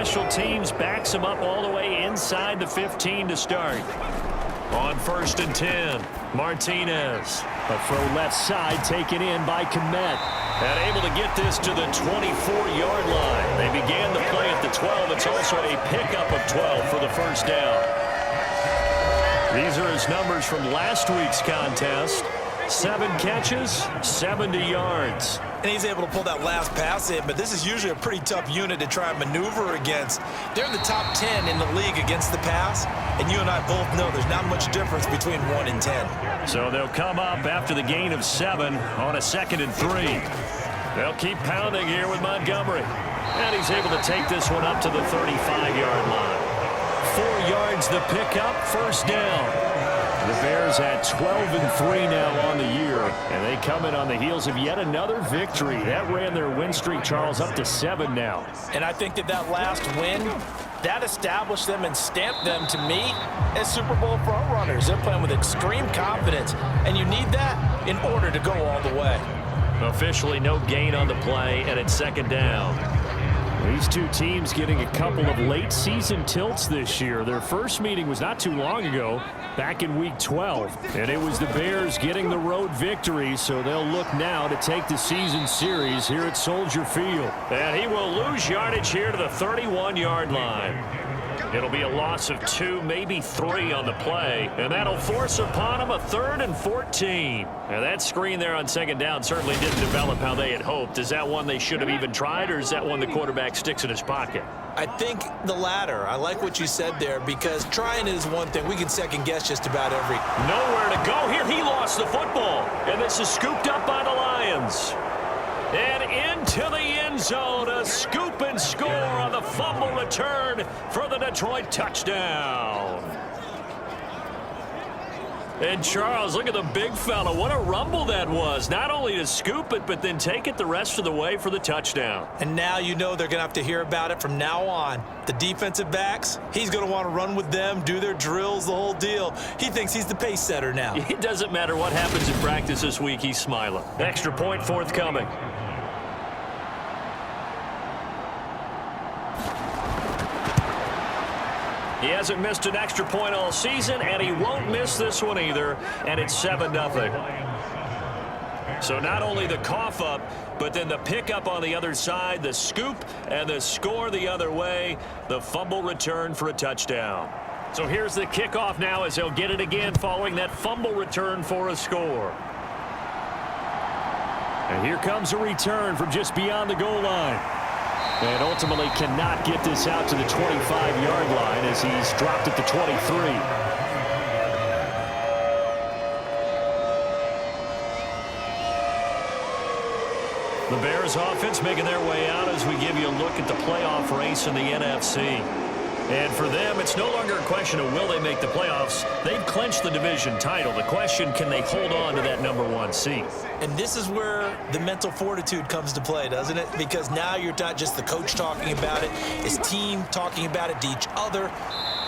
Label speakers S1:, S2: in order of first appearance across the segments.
S1: special teams backs him up all the way inside the 15 to start. On 1st and 10, Martinez. A throw left side taken in by Kmet. And able to get this to the 24-yard line. They began the play at the 12. It's also a pickup of 12 for the first down. These are his numbers from last week's contest. 7 catches, 70 yards.
S2: And he's able to pull that last pass in, but this is usually a pretty tough unit to try and maneuver against. They're in the top 10 in the league against the pass, and you and I both know there's not much difference between 1 and 10.
S1: So they'll come up after the gain of 7 on a 2nd and 3. They'll keep pounding here with Montgomery. And he's able to take this one up to the 35-yard line. 4 yards the pickup, first down. The Bears at 12-3 now on the year, and they come in on the heels of yet another victory. That ran their win streak, Charles, up to 7 now.
S2: And I think that last win, that established them and stamped them, to me, as Super Bowl frontrunners. They're playing with extreme confidence, and you need that in order to go all the way.
S1: Officially no gain on the play, and it's 2nd down. These two teams getting a couple of late season tilts this year. Their first meeting was not too long ago, back in week 12. And it was the Bears getting the road victory, so they'll look now to take the season series here at Soldier Field. And he will lose yardage here to the 31-yard line. It'll be a loss of 2, maybe 3 on the play, and that'll force upon him a 3rd and 14. Now that screen there on 2nd down certainly didn't develop how they had hoped. Is that one they should have even tried, or is that one the quarterback sticks in his pocket?
S2: I think the latter. I like what you said there, because trying it is one thing. We can second guess just about every.
S1: Nowhere to go here. He lost the football, and this is scooped up by the Lions. And into the end zone, a scoop and score on the fumble return for the Detroit touchdown. And Charles, look at the big fella. What a rumble that was. Not only to scoop it, but then take it the rest of the way for the touchdown.
S2: And now you know they're going to have to hear about it from now on. The defensive backs, he's going to want to run with them, do their drills, the whole deal. He thinks he's the pace setter now.
S1: It doesn't matter what happens in practice this week. He's smiling. Extra point forthcoming. He hasn't missed an extra point all season, and he won't miss this one either, and it's 7-0. So not only the cough up, but then the pickup on the other side, the scoop, and the score the other way, the fumble return for a touchdown. So here's the kickoff now as they'll get it again following that fumble return for a score. And here comes a return from just beyond the goal line. And ultimately cannot get this out to the 25-yard line as he's dropped at the 23. The Bears offense making their way out as we give you a look at the playoff race in the NFC. And for them, it's no longer a question of will they make the playoffs. They've clinched the division title. The question, can they hold on to that #1 seed?
S2: And this is where the mental fortitude comes to play, doesn't it? Because now you're not just the coach talking about it, his team talking about it to each other,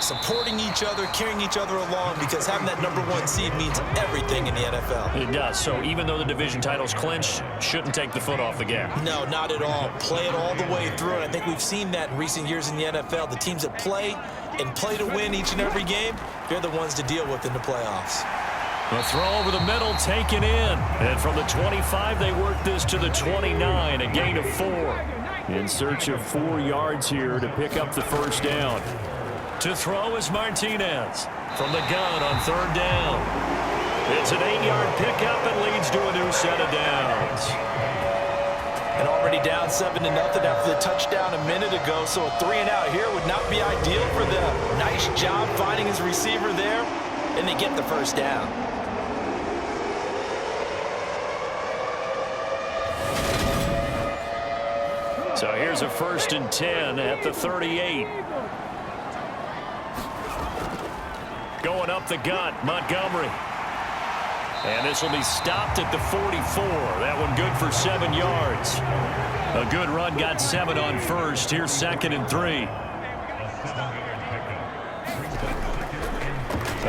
S2: supporting each other, carrying each other along, because having that #1 seed means everything in the NFL.
S1: It does. So even though the division title's clinched, shouldn't take the foot off the gas.
S2: No, not at all. Play it all the way through, and I think we've seen that in recent years in the NFL. The teams that play and play to win each and every game, they're the ones to deal with in the playoffs.
S1: A throw over the middle taken in. And from the 25, they work this to the 29, a gain of 4. In search of 4 yards here to pick up the first down. To throw is Martinez from the gun on 3rd down. It's an 8-yard pickup and leads to a new set of downs.
S2: And already down 7-0 after the touchdown a minute ago, so a 3-and-out here would not be ideal for them. Nice job finding his receiver there, and they get the first down.
S1: So here's a 1st and 10 at the 38. Going up the gut, Montgomery. And this will be stopped at the 44. That one good for 7 yards. A good run, got 7 on first. Here's 2nd and 3.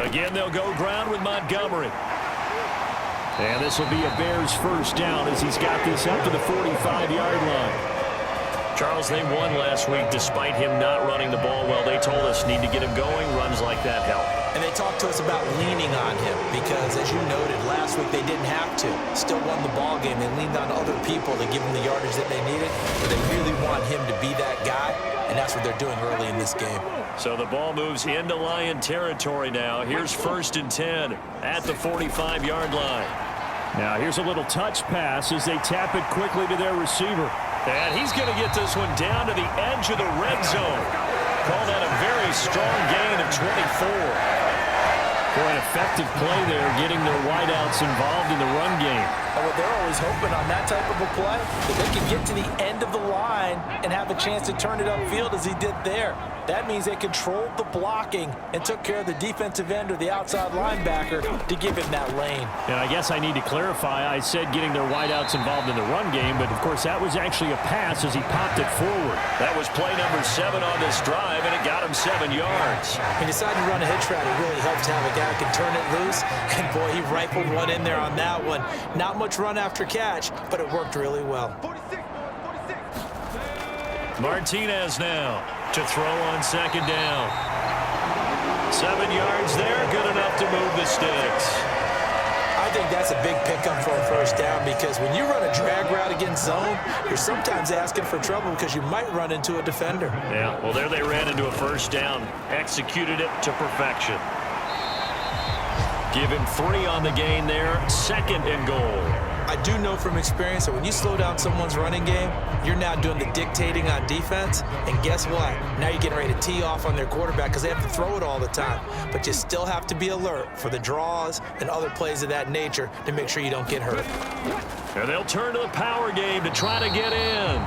S1: Again, they'll go ground with Montgomery. And this will be a Bears first down as he's got this up to the 45-yard line. Charles, they won last week despite him not running the ball well. They told us need to get him going. Runs like that help.
S2: And they talked to us about leaning on him because, as you noted, last week they didn't have to. Still won the ball game. They leaned on other people to give them the yardage that they needed. But they really want him to be that guy, and that's what they're doing early in this game.
S1: So the ball moves into Lion territory now. Here's 1st and 10 at the 45-yard line. Now here's a little touch pass as they tap it quickly to their receiver. And he's going to get this one down to the edge of the red zone. Call that a very strong gain of 24. For an effective play there, getting their wideouts involved in the run game.
S2: Well, they're always hoping on that type of a play that they can get to the end of the line and have a chance to turn it upfield as he did there. That means they controlled the blocking and took care of the defensive end or the outside linebacker to give him that lane.
S1: And I guess I need to clarify, I said getting their wideouts involved in the run game, but of course that was actually a pass as he popped it forward. That was play number 7 on this drive, and it got him 7 yards.
S2: He decided to run a hitch route. It really helps to have a guy who can turn it loose, and boy, he rifled one in there on that one. Not much run after catch, but it worked really well.
S1: Martinez now to throw on 2nd down. 7 yards there, good enough to move the sticks.
S2: I think that's a big pickup for a 1st down because when you run a drag route against zone, you're sometimes asking for trouble because you might run into a defender.
S1: Yeah, well, there they ran into a 1st down. Executed it to perfection. Give him 3 on the gain there. 2nd and goal.
S2: I do know from experience that when you slow down someone's running game, you're now doing the dictating on defense. And guess what? Now you're getting ready to tee off on their quarterback because they have to throw it all the time. But you still have to be alert for the draws and other plays of that nature to make sure you don't get hurt.
S1: And they'll turn to the power game to try to get in.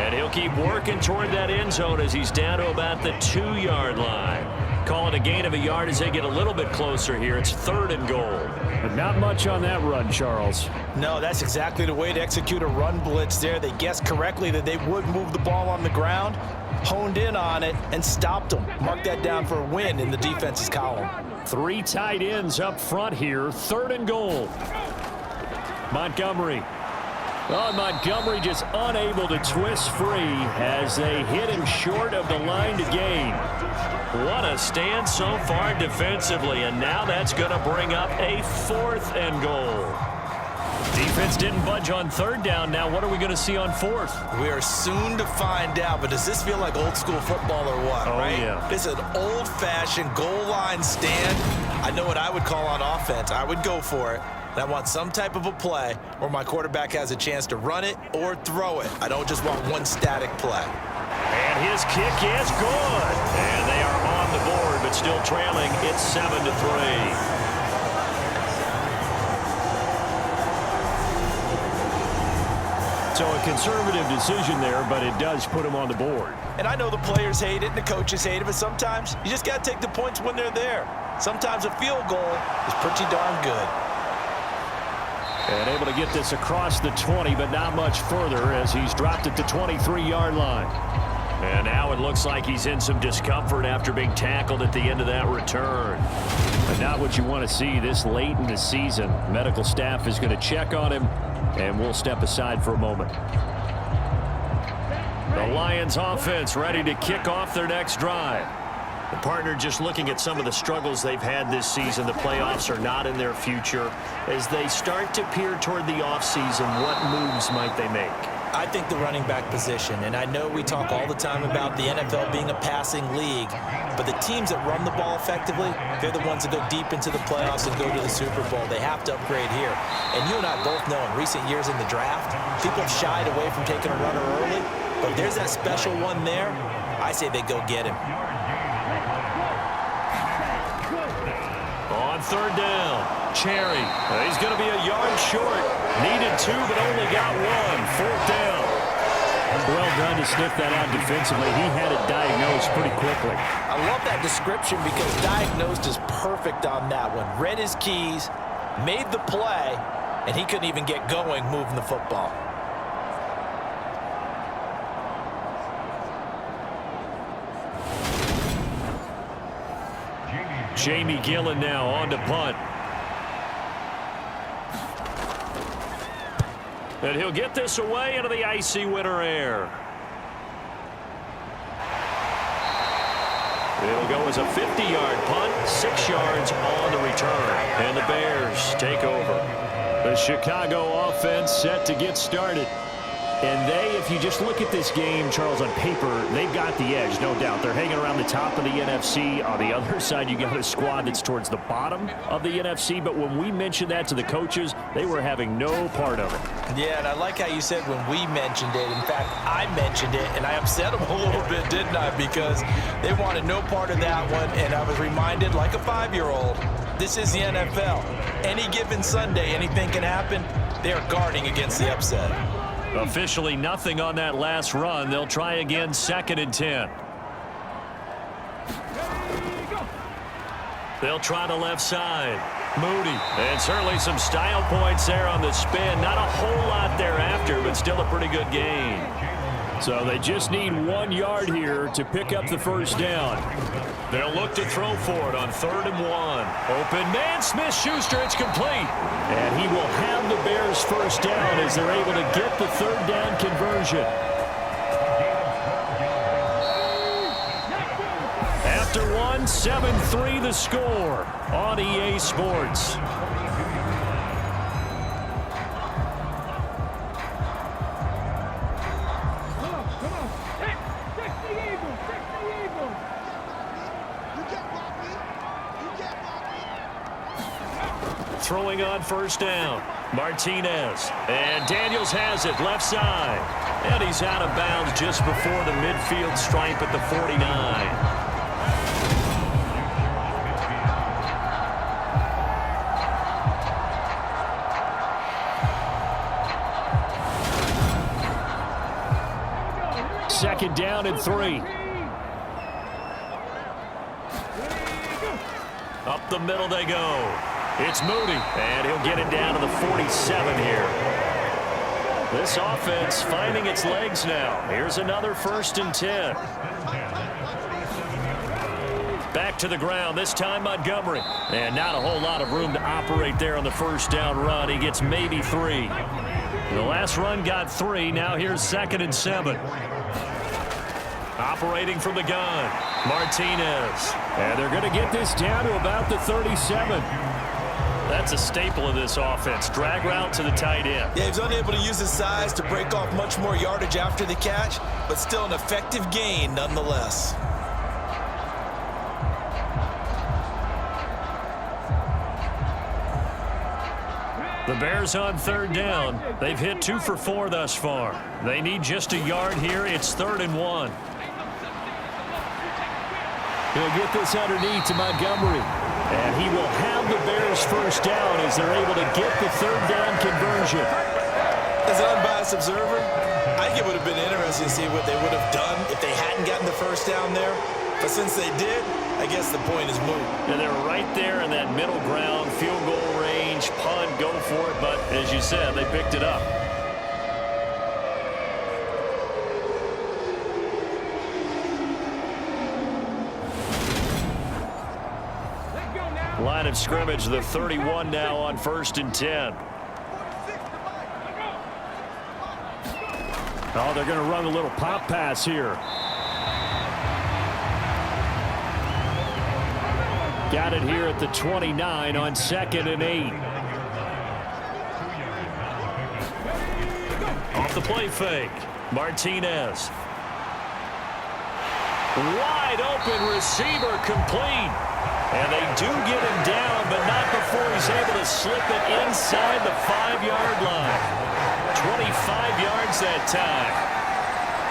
S1: And he'll keep working toward that end zone as he's down to about the 2-yard line. Call it a gain of a yard as they get a little bit closer here. It's 3rd and goal. But not much on that run, Charles.
S2: No, that's exactly the way to execute a run blitz there. They guessed correctly that they would move the ball on the ground, honed in on it, and stopped them. Mark that down for a win in the defense's column.
S1: 3 tight ends up front here. 3rd and goal. Montgomery. Oh, Montgomery just unable to twist free as they hit him short of the line to gain. What a stand so far defensively, and now that's going to bring up a 4th and goal. Defense didn't budge on 3rd down. Now what are we going to see on 4th?
S2: We are soon to find out, but does this feel like old school football or what, right?
S1: Yeah.
S2: This is an old-fashioned goal line stand. I know what I would call on offense. I would go for it. And I want some type of a play where my quarterback has a chance to run it or throw it. I don't just want one static play.
S1: And his kick is good. And they are on the board, but still trailing. It's 7-3. So a conservative decision there, but it does put him on the board.
S2: And I know the players hate it and the coaches hate it, but sometimes you just got to take the points when they're there. Sometimes a field goal is pretty darn good.
S1: And able to get this across the 20, but not much further as he's dropped at the 23-yard line. And now it looks like he's in some discomfort after being tackled at the end of that return. But not what you want to see this late in the season. Medical staff is going to check on him, and we'll step aside for a moment. The Lions offense ready to kick off their next drive. The partner just looking at some of the struggles they've had this season. The playoffs are not in their future. As they start to peer toward the offseason, what moves might they make?
S2: I think the running back position, and I know we talk all the time about the NFL being a passing league, but the teams that run the ball effectively, they're the ones that go deep into the playoffs and go to the Super Bowl. They have to upgrade here. And you and I both know in recent years in the draft, people have shied away from taking a runner early, but if there's that special one there, I say they go get him.
S1: On 3rd down, Cherry. He's going to be a yard short. Needed 2, but only got 1. 4th down. Well done to sniff that out defensively. He had it diagnosed pretty quickly.
S2: I love that description because diagnosed is perfect on that one. Read his keys, made the play, and he couldn't even get going moving the football.
S1: Jamie Gillen now on to punt. And he'll get this away into the icy winter air. It'll go as a 50-yard punt, 6 yards on the return. And the Bears take over. The Chicago offense set to get started. And if you just look at this game, Charles, on paper, they've got the edge, no doubt. They're hanging around the top of the NFC. On the other side, you got a squad that's towards the bottom of the NFC. But when we mentioned that to the coaches, they were having no part of it.
S2: Yeah, and I like how you said when we mentioned it. In fact, I mentioned it, and I upset them a little bit, didn't I? Because they wanted no part of that one, and I was reminded, like a 5-year-old, this is the NFL. Any given Sunday, anything can happen. They are guarding against the upset.
S1: Officially nothing on that last run. They'll try again, 2nd and 10. They'll try the left side. Moody. And certainly some style points there on the spin. Not a whole lot thereafter, but still a pretty good gain. So they just need 1 yard here to pick up the first down. They'll look to throw for it on 3rd and 1. Open man, Smith-Schuster, it's complete. And he will have the Bears first down as they're able to get the 3rd down conversion. After 1, 7-3 the score on EA Sports. Throwing on first down, Martinez. And Daniels has it, left side. And he's out of bounds just before the midfield stripe at the 49. Second down and 3. Up the middle they go. It's Moody, and he'll get it down to the 47 here. This offense finding its legs now. Here's another 1st and 10. Back to the ground, this time Montgomery. And not a whole lot of room to operate there on the first down run. He gets maybe 3. The last run got 3. Now here's 2nd and 7. Operating from the gun, Martinez. And they're going to get this down to about the 37. That's a staple of this offense. Drag route to the tight end.
S2: Yeah, he's unable to use his size to break off much more yardage after the catch, but still an effective gain nonetheless.
S1: The Bears on 3rd down. They've hit 2 for 4 thus far. They need just a yard here. It's 3rd and 1. He'll get this underneath to Montgomery. And he will have the Bears first down as they're able to get the 3rd down conversion.
S2: As an unbiased observer, I think it would have been interesting to see what they would have done if they hadn't gotten the first down there. But since they did, I guess the point is moot.
S1: And they're right there in that middle ground, field goal range, punt, go for it. But as you said, they picked it up. Line of scrimmage, the 31 now on 1st and 10. Oh, they're going to run a little pop pass here. Got it here at the 29 on 2nd and 8. Off the play fake, Martinez. Wide open receiver, complete. And they do get him down, but not before he's able to slip it inside the 5-yard line. 25 yards that time.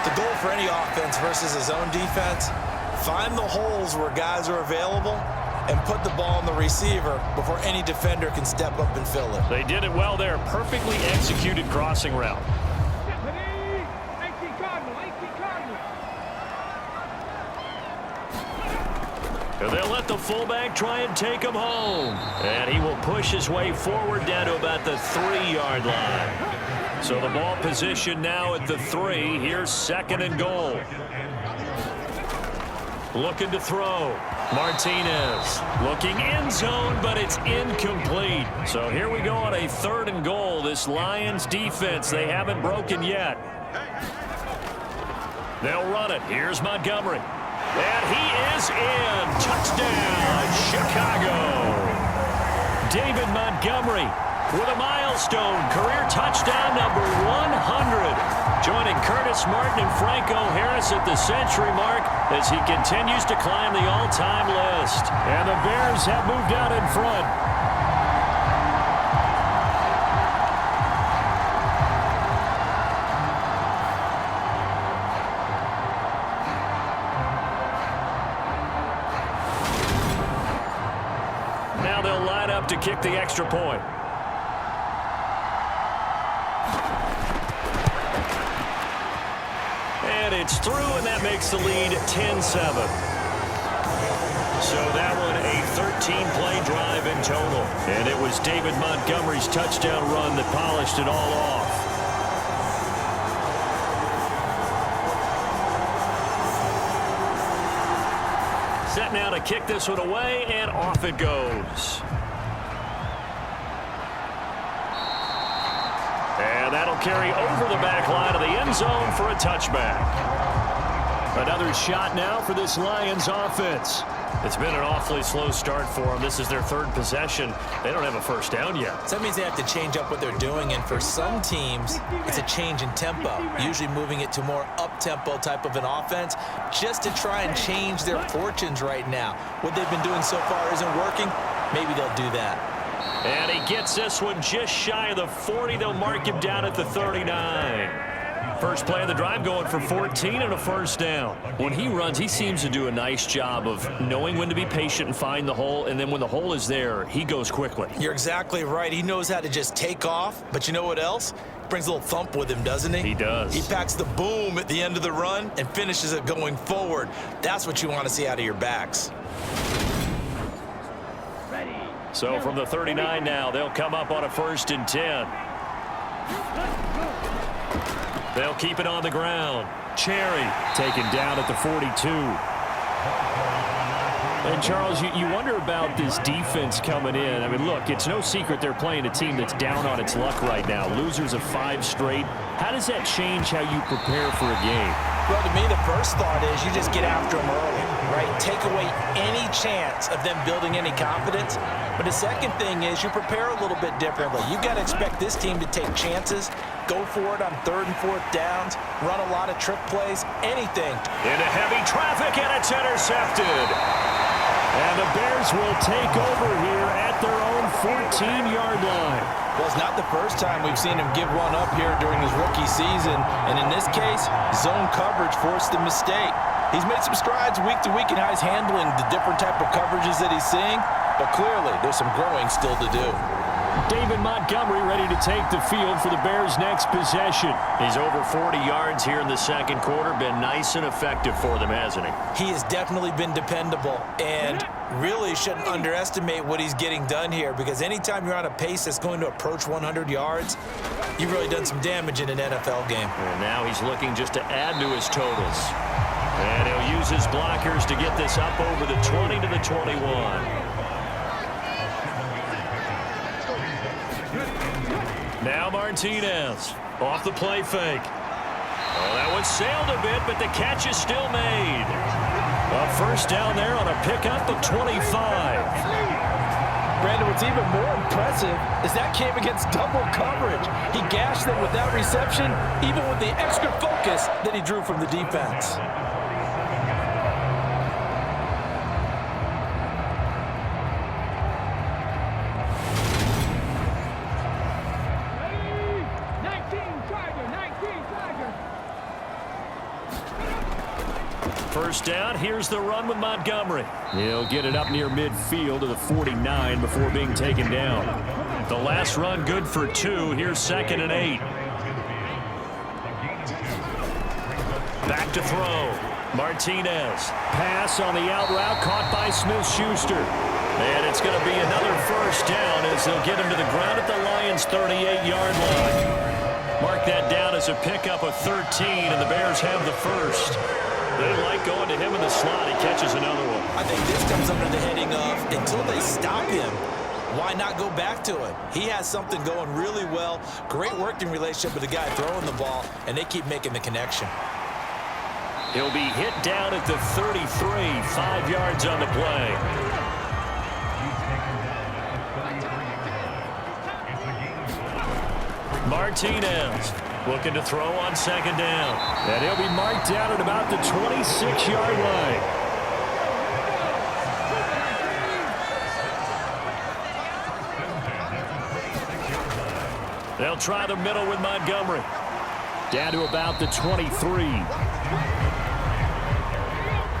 S2: The goal for any offense versus his own defense, find the holes where guys are available and put the ball on the receiver before any defender can step up and fill it.
S1: They did it well there. Perfectly executed crossing route. And they'll let the fullback try and take him home. And he will push his way forward down to about the 3-yard line. So the ball position now at the 3. Here's 2nd and goal. Looking to throw. Martinez looking end zone, but it's incomplete. So here we go on a 3rd and goal. This Lions defense, they haven't broken yet. They'll run it. Here's Montgomery. And he is in. Touchdown, Chicago. David Montgomery with a milestone career touchdown number 100. Joining Curtis Martin and Franco Harris at the century mark as he continues to climb the all-time list. And the Bears have moved out in front. Now they'll line up to kick the extra point. And it's through, and that makes the lead 10-7. So that one a 13-play drive in total. And it was David Montgomery's touchdown run that polished it all off. Set now to kick this one away, and off it goes. And that'll carry over the back line of the end zone for a touchback. Another shot now for this Lions offense. It's been an awfully slow start for them. This is their third possession. They don't have a first down yet.
S2: So that means they have to change up what they're doing, and for some teams, it's a change in tempo, usually moving it to more up-tempo type of an offense just to try and change their fortunes right now. What they've been doing so far isn't working. Maybe they'll do that.
S1: And he gets this one just shy of the 40. They'll mark him down at the 39. First play of the drive going for 14 and a first down. When he runs, he seems to do a nice job of knowing when to be patient and find the hole, and then when the hole is there, he goes quickly.
S2: You're exactly right. He knows how to just take off, but you know what else? Brings a little thump with him, doesn't he?
S1: He does.
S2: He packs the boom at the end of the run and finishes it going forward. That's what you want to see out of your backs.
S1: So from the 39 now, they'll come up on a 1st and 10. They'll keep it on the ground. Cherry taken down at the 42. And, Charles, you wonder about this defense coming in. I mean, look, it's no secret they're playing a team that's down on its luck right now. Losers of 5 straight. How does that change how you prepare for a game?
S2: Well, to me, the first thought is you just get after them early, right? Take away any chance of them building any confidence. But the second thing is you prepare a little bit differently. You've got to expect this team to take chances, go for it on 3rd and 4th downs, run a lot of trick plays, anything.
S1: Into heavy traffic, and it's intercepted. And the Bears will take over here at their own 14-yard line.
S2: Well, it's not the first time we've seen him give one up here during his rookie season. And in this case, zone coverage forced the mistake. He's made some strides week to week in how he's handling the different type of coverages that he's seeing. But clearly, there's some growing still to do.
S1: David Montgomery ready to take the field for the Bears' next possession. He's over 40 yards here in the second quarter. Been nice and effective for them, hasn't he?
S2: He has definitely been dependable, and really shouldn't underestimate what he's getting done here, because anytime you're on a pace that's going to approach 100 yards, you've really done some damage in an NFL game.
S1: And now he's looking just to add to his totals. And he'll use his blockers to get this up over the 20 to the 21. Now Martinez off the play fake. Oh, that one sailed a bit, but the catch is still made. A first down there on a pickup of 25.
S2: Brandon, what's even more impressive is that came against double coverage. He gashed them with that reception, even with the extra focus that he drew from the defense.
S1: First down, here's the run with Montgomery. He'll get it up near midfield to the 49 before being taken down. The last run good for 2. Here's 2nd and 8. Back to throw. Martinez. Pass on the out route caught by Smith-Schuster. And it's going to be another first down as they'll get him to the ground at the Lions' 38-yard line. Mark that down as a pickup of 13, and the Bears have the first. They like going to him in the slot. He catches another one.
S2: I think this comes under the heading of, until they stop him, why not go back to it? He has something going really well. Great working relationship with the guy throwing the ball, and they keep making the connection.
S1: He'll be hit down at the 33, 5 yards on the play. Martinez looking to throw on second down. And he'll be marked down at about the 26-yard line. They'll try the middle with Montgomery. Down to about the 23.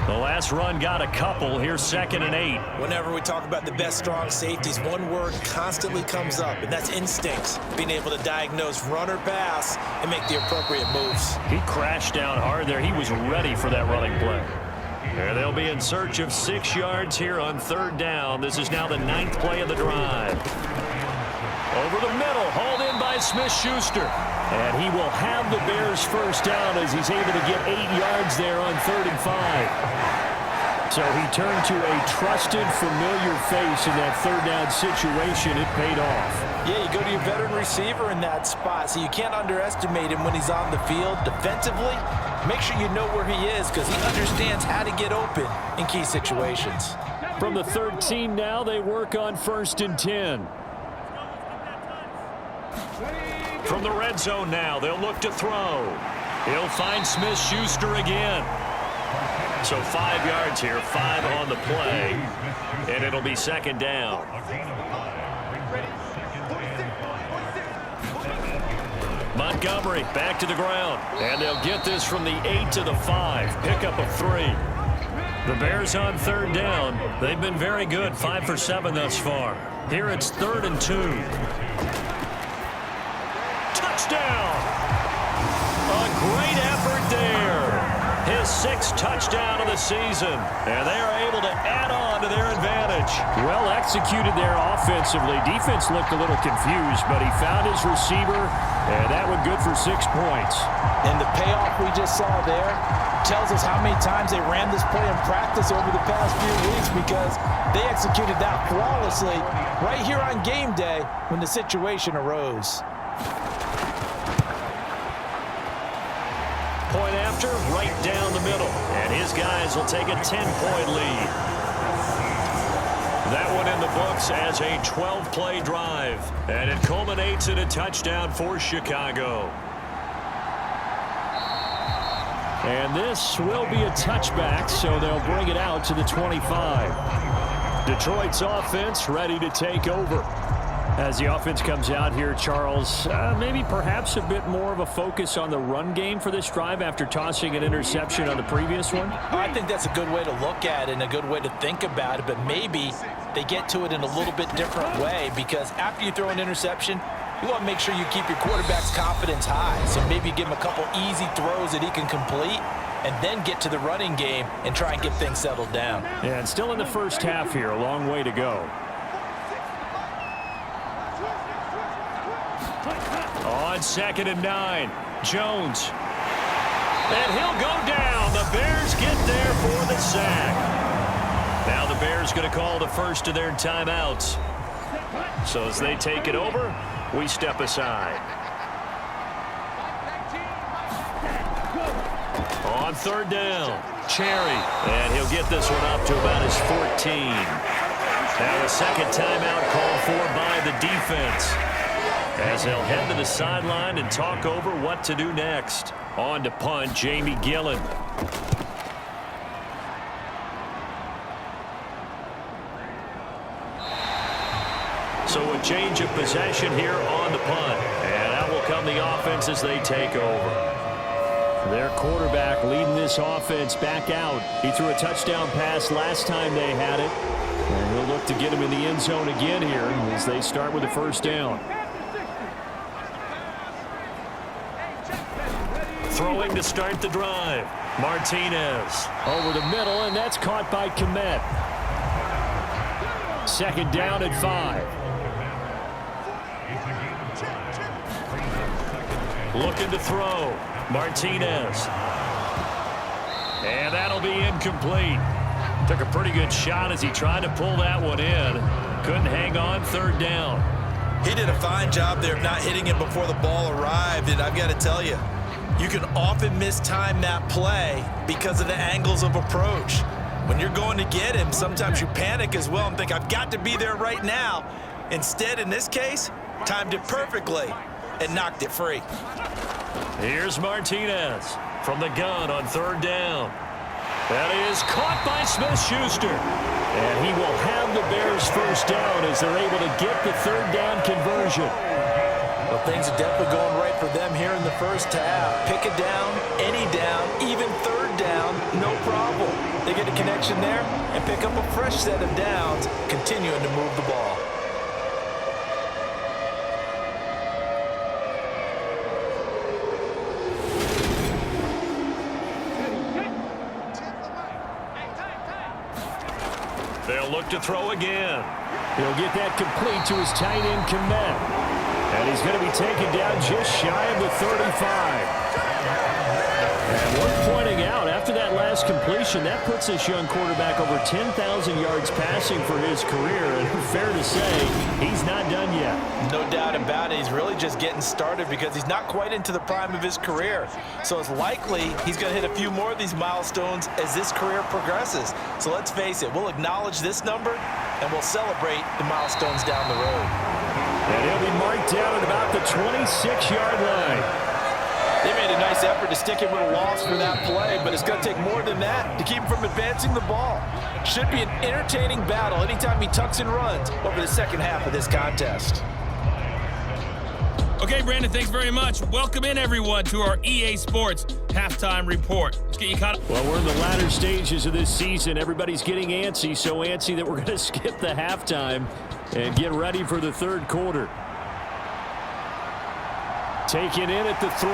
S1: The last run got a couple. Here's 2nd and 8.
S2: Whenever we talk about the best strong safeties, one word constantly comes up, and that's instincts. Being able to diagnose run or pass and make the appropriate moves.
S1: He crashed down hard there. He was ready for that running play. And they'll be in search of 6 yards here on 3rd down. This is now the 9th play of the drive. Over the middle, hauled in by Smith-Schuster. And he will have the Bears first down as he's able to get 8 yards there on 3rd and 5. So he turned to a trusted, familiar face in that 3rd down situation. It paid off.
S2: Yeah, you go to your veteran receiver in that spot, so you can't underestimate him when he's on the field. Defensively, make sure you know where he is because he understands how to get open in key situations.
S1: From the 13 now, they work on 1st and 10. From the red zone now, they'll look to throw. He'll find Smith-Schuster again. So 5 yards here, 5 on the play, and it'll be 2nd down. Montgomery back to the ground, and they'll get this from the 8 to the 5, pickup of 3. The Bears on 3rd down. They've been very good, 5 for 7 thus far. Here it's 3rd and 2. Touchdown! A great effort there. His 6th touchdown of the season. And they are able to add on to their advantage. Well executed there offensively. Defense looked a little confused, but he found his receiver, and that one good for 6 points.
S2: And the payoff we just saw there tells us how many times they ran this play in practice over the past few weeks because they executed that flawlessly right here on game day when the situation arose.
S1: Point after, right down the middle. And his guys will take a 10-point lead. That one in the books as a 12-play drive. And it culminates in a touchdown for Chicago. And this will be a touchback, so they'll bring it out to the 25. Detroit's offense ready to take over. As the offense comes out here, Charles, maybe perhaps a bit more of a focus on the run game for this drive after tossing an interception on the previous one?
S2: I think that's a good way to look at it and a good way to think about it, but maybe they get to it in a little bit different way because after you throw an interception, you want to make sure you keep your quarterback's confidence high. So maybe give him a couple easy throws that he can complete and then get to the running game and try and get things settled down.
S1: Yeah, and still in the first half here, a long way to go. On 2nd and 9, Jones. And he'll go down. The Bears get there for the sack. Now the Bears going to call the first of their timeouts. So as they take it over, we step aside. On 3rd down, Cherry. And he'll get this one up to about his 14. Now a second timeout called for by the defense, as they'll head to the sideline and talk over what to do next. On to punt, Jamie Gillen. So a change of possession here on the punt. And out will come the offense as they take over. Their quarterback leading this offense back out. He threw a touchdown pass last time they had it. And he'll look to get him in the end zone again here as they start with the first down. Throwing to start the drive. Martinez over the middle, and that's caught by Kmet. 2nd down at 5. Looking to throw. Martinez. And that'll be incomplete. Took a pretty good shot as he tried to pull that one in. Couldn't hang on 3rd down.
S2: He did a fine job there of not hitting it before the ball arrived, and I've got to tell you, You can often mistime that play because of the angles of approach. When you're going to get him, sometimes you panic as well and think, I've got to be there right now. Instead, in this case, timed it perfectly and knocked it free.
S1: Here's Martinez from the gun on third down. That is caught by Smith-Schuster. And he will have the Bears first down as they're able to get the third down conversion.
S2: Well, things are definitely going right for them here in the first half. Pick a down, any down, even third down, no problem. They get a connection there and pick up a fresh set of downs, continuing to move the ball.
S1: They'll look to throw again. He'll get that complete to his tight end, Komet. And he's going to be taken down just shy of the 35. And worth pointing out, after that last completion, that puts this young quarterback over 10,000 yards passing for his career. And fair to say, he's not done yet.
S2: No doubt about it. He's really just getting started because he's not quite into the prime of his career. So it's likely he's going to hit a few more of these milestones as this career progresses. So let's face it, we'll acknowledge this number and we'll celebrate the milestones down the road.
S1: And he'll be marked down at about the 26-yard line.
S2: They made a nice effort to stick him with a loss for that play, but it's going to take more than that to keep him from advancing the ball. Should be an entertaining battle anytime he tucks and runs over the second half of this contest.
S3: Okay, Brandon, thanks very much. Welcome in, everyone, to our EA Sports Halftime Report. Let's get you caught up.
S1: Well, we're in the latter stages of this season. Everybody's getting antsy, so antsy that we're going to skip the halftime and get ready for the third quarter. Taken in at the 3.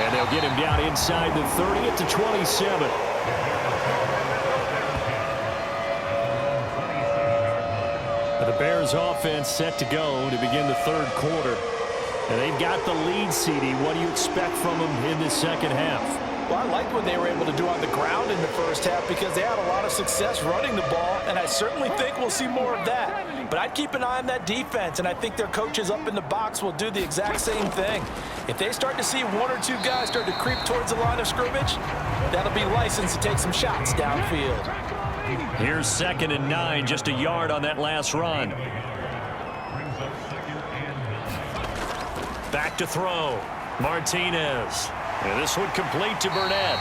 S1: And they'll get him down inside the 30 at the 27. The Bears offense set to go to begin the third quarter. And they've got the lead, CD. What do you expect from them in the second half?
S2: Well, I liked what they were able to do on the ground in the first half because they had a lot of success running the ball, and I certainly think we'll see more of that. But I'd keep an eye on that defense, and I think their coaches up in the box will do the exact same thing. If they start to see one or two guys start to creep towards the line of scrimmage, that'll be licensed to take some shots downfield.
S1: Here's 2nd and 9, just a yard on that last run. Back to throw. Martinez. And this one complete to Burnett.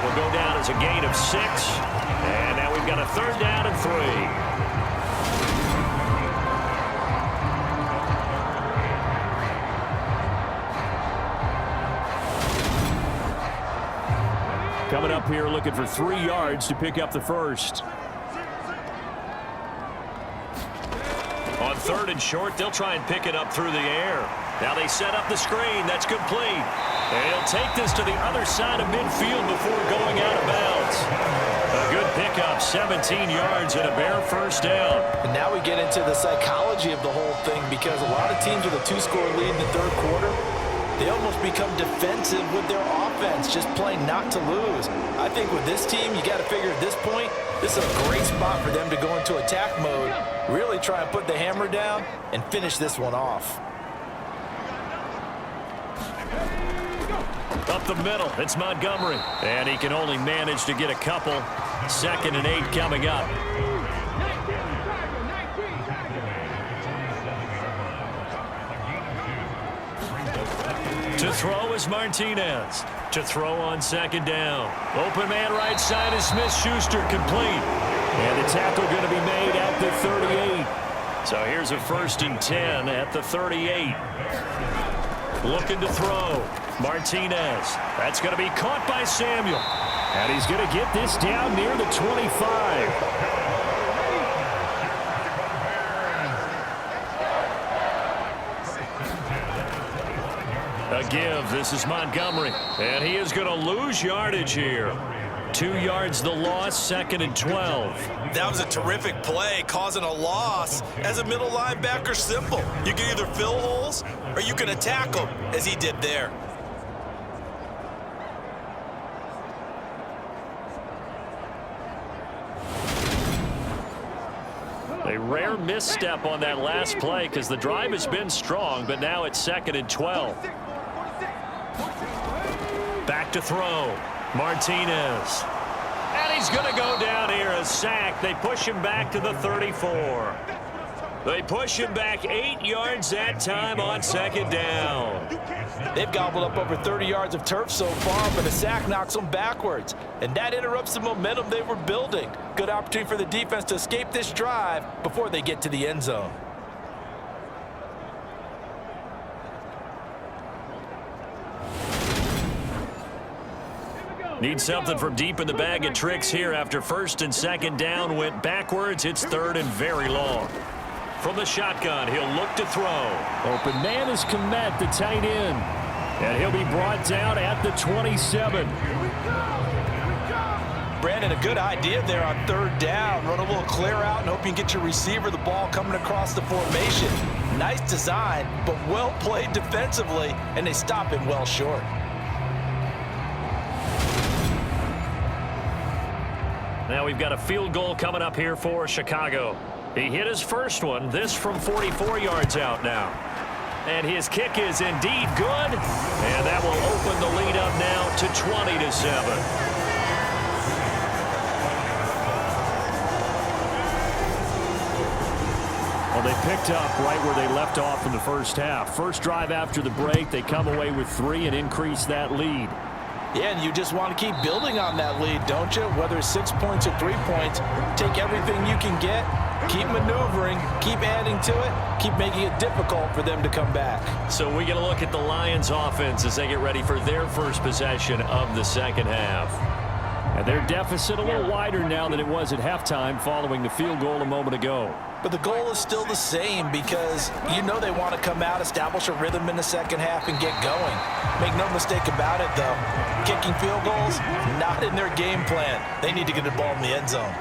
S1: Will go down as a gain of 6. And now we've got a third down and 3. Coming up here looking for 3 yards to pick up the first. On 3rd and short, they'll try and pick it up through the air. Now they set up the screen. That's complete. And he'll take this to the other side of midfield before going out of bounds. A good pickup, 17 yards and a Bear first down.
S2: And now we get into the psychology of the whole thing because a lot of teams with a 2-score lead in the third quarter, they almost become defensive with their offense, just playing not to lose. I think with this team, you got to figure at this point, this is a great spot for them to go into attack mode, really try and put the hammer down and finish this one off.
S1: Up the middle, it's Montgomery. And he can only manage to get a couple. 2nd and 8 coming up. To throw is Martinez. To throw on 2nd down. Open man right side is Smith-Schuster, complete. And the tackle going to be made at the 38. So here's a 1st and 10 at the 38. Looking to throw. Martinez. That's going to be caught by Samuel. And he's going to get this down near the 25. A give. This is Montgomery. And he is going to lose yardage here. 2 yards the loss, 2nd and 12.
S2: That was a terrific play, causing a loss. As a middle linebacker, simple. You can either fill holes or you can attack them, as he did there.
S1: A rare misstep on that last play because the drive has been strong, but now it's 2nd and 12. Back to throw. Martinez. And he's going to go down here, a sack. They push him back to the 34. They push him back 8 yards that time on 2nd down.
S2: They've gobbled up over 30 yards of turf so far, but a sack knocks them backwards. And that interrupts the momentum they were building. Good opportunity for the defense to escape this drive before they get to the end zone.
S1: Need something from deep in the bag of tricks here after 1st and 2nd down went backwards. It's 3rd and very long. From the shotgun, he'll look to throw. Open man is Komet, the tight end. And he'll be brought down at the 27.
S2: Brandon, a good idea there on 3rd down. Run a little clear out and hope you can get your receiver the ball coming across the formation. Nice design, but well played defensively, and they stop him well short.
S1: Now we've got a field goal coming up here for Chicago. He hit his first one, this from 44 yards out now. And his kick is indeed good. And that will open the lead up now to 20-7. Well, they picked up right where they left off in the first half. First drive after the break, they come away with 3 and increase that lead.
S2: Yeah, and you just want to keep building on that lead, don't you? Whether it's 6 points or 3 points, take everything you can get, keep maneuvering, keep adding to it, keep making it difficult for them to come back.
S1: So we get a look at the Lions offense as they get ready for their first possession of the 2nd half. And their deficit a little wider now than it was at halftime following the field goal a moment ago.
S2: But the goal is still the same because you know they want to come out, establish a rhythm in the 2nd half, and get going. Make no mistake about it, though. Kicking field goals, not in their game plan. They need to get the ball in the end zone.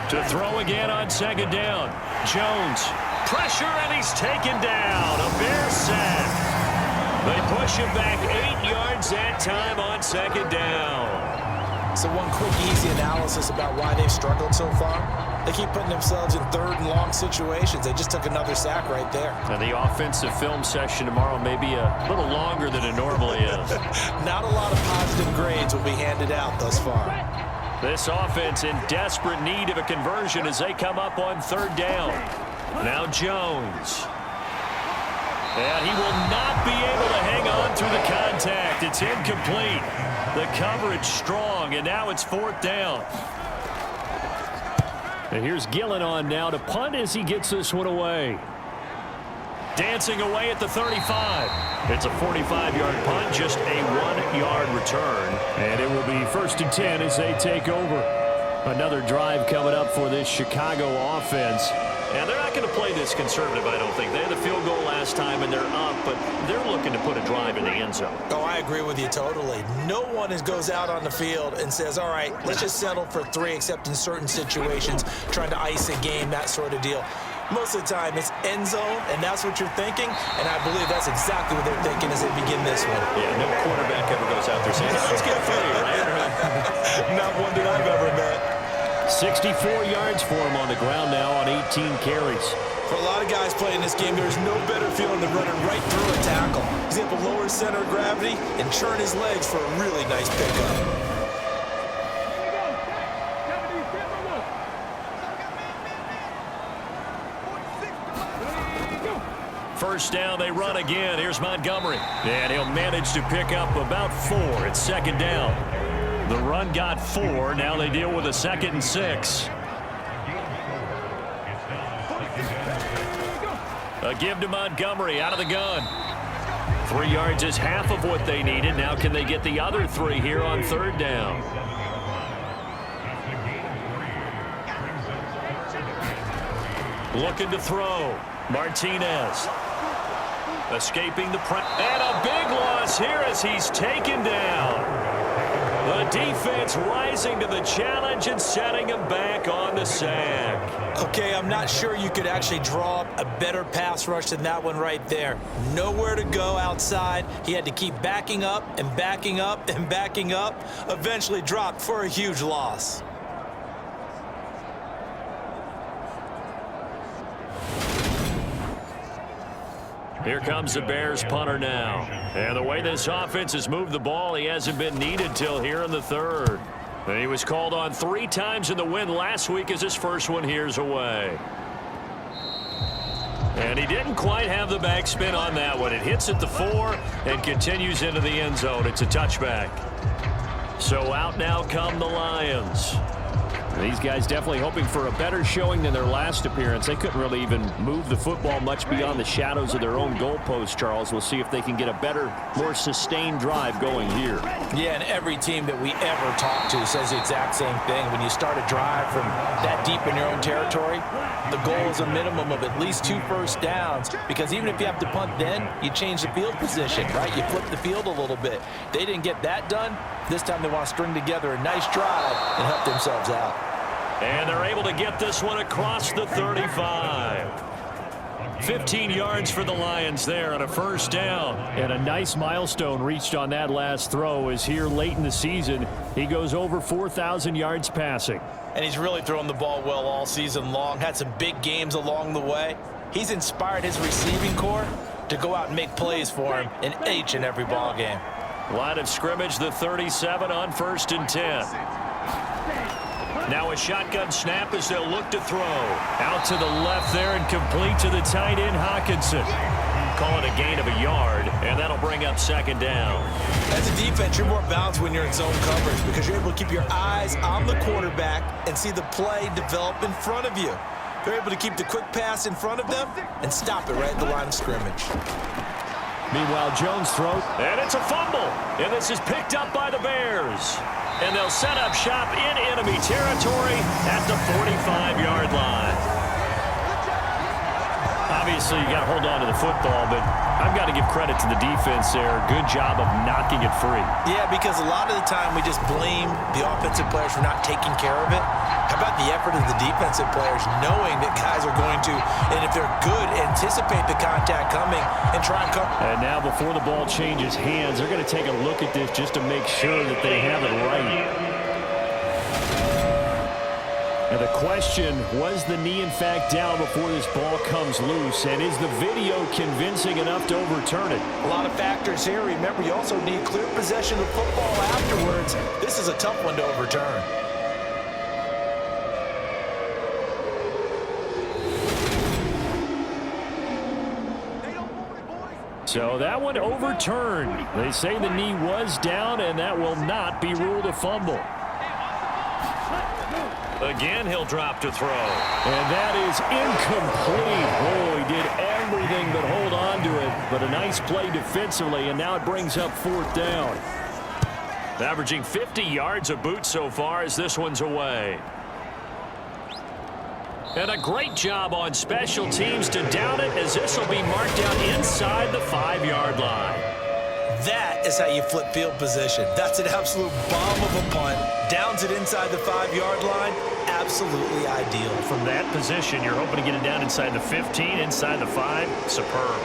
S1: To throw again on 2nd down. Jones. Pressure, and he's taken down. A Bear sack. They push him back 8 yards that time on 2nd down.
S2: So one quick, easy analysis about why they've struggled so far. They keep putting themselves in 3rd and long situations. They just took another sack right there.
S1: And the offensive film session tomorrow may be a little longer than it normally is.
S2: Not a lot of positive grades will be handed out thus far.
S1: This offense in desperate need of a conversion as they come up on 3rd down. Now Jones. And he will not be able to hang on through the contact. It's incomplete. The coverage strong, and now it's 4th down. And here's Gillen on now to punt as he gets this one away. Dancing away at the 35. It's a 45-yard punt, just a 1-yard return. And it will be 1st and 10 as they take over. Another drive coming up for this Chicago offense. And they're not going to play this conservative, I don't think. They had the field goal last time, and they're up, but they're looking to put a drive in the end zone.
S2: Oh, I agree with you totally. No one goes out on the field and says, all right, let's just settle for 3, except in certain situations, trying to ice a game, that sort of deal. Most of the time, it's end zone, and that's what you're thinking, and I believe that's exactly what they're thinking as they begin this one.
S1: Yeah, no quarterback ever goes out there saying, let's get for you, right?
S2: Not one that I've ever met.
S1: 64 yards for him on the ground now on 18 carries.
S2: For a lot of guys playing this game, there's no better feeling than running right through a tackle. He's able to lower his center of gravity and churn his legs for a really nice pickup.
S1: First down, they run again. Here's Montgomery. And he'll manage to pick up about 4. It's 2nd down. The run got 4. Now they deal with a 2nd and 6. A give to Montgomery out of the gun. 3 yards is half of what they needed. Now can they get the other 3 here on 3rd down? Looking to throw. Martinez. Escaping the press. And a big loss here as he's taken down. The defense rising to the challenge and setting him back on the sack.
S2: Okay, I'm not sure you could actually draw up a better pass rush than that one right there. Nowhere to go outside. He had to keep backing up and backing up and backing up. Eventually dropped for a huge loss.
S1: Here comes the Bears punter now. And the way this offense has moved the ball, he hasn't been needed till here in the third. And he was called on 3 times in the win last week as his first one here's away. And he didn't quite have the backspin on that one. It hits at the 4 and continues into the end zone. It's a touchback. So out now come the Lions. These guys definitely hoping for a better showing than their last appearance. They couldn't really even move the football much beyond the shadows of their own goalpost, Charles. We'll see if they can get a better, more sustained drive going here.
S2: Yeah, and every team that we ever talk to says the exact same thing. When you start a drive from that deep in your own territory, the goal is a minimum of at least 2 first downs, because even if you have to punt then, you change the field position, right? You flip the field a little bit. They didn't get that done. This time they want to string together a nice drive and help themselves out.
S1: And they're able to get this one across the 35. 15 yards for the Lions there on a first down. And a nice milestone reached on that last throw is here late in the season. He goes over 4,000 yards passing.
S2: And he's really thrown the ball well all season long. Had some big games along the way. He's inspired his receiving corps to go out and make plays for him in each and every ball game.
S1: Line of scrimmage, the 37 on 1st and 10. Now a shotgun snap as they'll look to throw. Out to the left there and complete to the tight end, Hawkinson. Call it a gain of a yard, and that'll bring up 2nd down.
S2: As a defense, you're more balanced when you're in zone coverage because you're able to keep your eyes on the quarterback and see the play develop in front of you. They're able to keep the quick pass in front of them and stop it right at the line of scrimmage.
S1: Meanwhile, Jones throws, and it's a fumble. And this is picked up by the Bears. And they'll set up shop in enemy territory at the 45-yard line. Obviously, you got to hold on to the football, but I've got to give credit to the defense there. Good job of knocking it free.
S2: Yeah, because a lot of the time we just blame the offensive players for not taking care of it. How about the effort of the defensive players knowing that guys are going to, and if they're good, anticipate the contact coming and try and cover.
S1: And now before the ball changes hands, they're going to take a look at this just to make sure that they have it right. And the question, was the knee in fact down before this ball comes loose? And is the video convincing enough to overturn it?
S2: A lot of factors here. Remember, you also need clear possession of football afterwards. This is a tough one to overturn.
S1: So that one overturned. They say the knee was down, and that will not be ruled a fumble. Again, he'll drop to throw. And that is incomplete. Oh, he did everything but hold on to it. But a nice play defensively, and now it brings up 4th down. Averaging 50 yards a boot so far as this one's away. And a great job on special teams to down it as this will be marked out inside the 5-yard line.
S2: That is how you flip field position. That's an absolute bomb of a punt. Downs it inside the 5-yard line. Absolutely ideal.
S1: From that position, you're hoping to get it down inside the 15, inside the 5. Superb.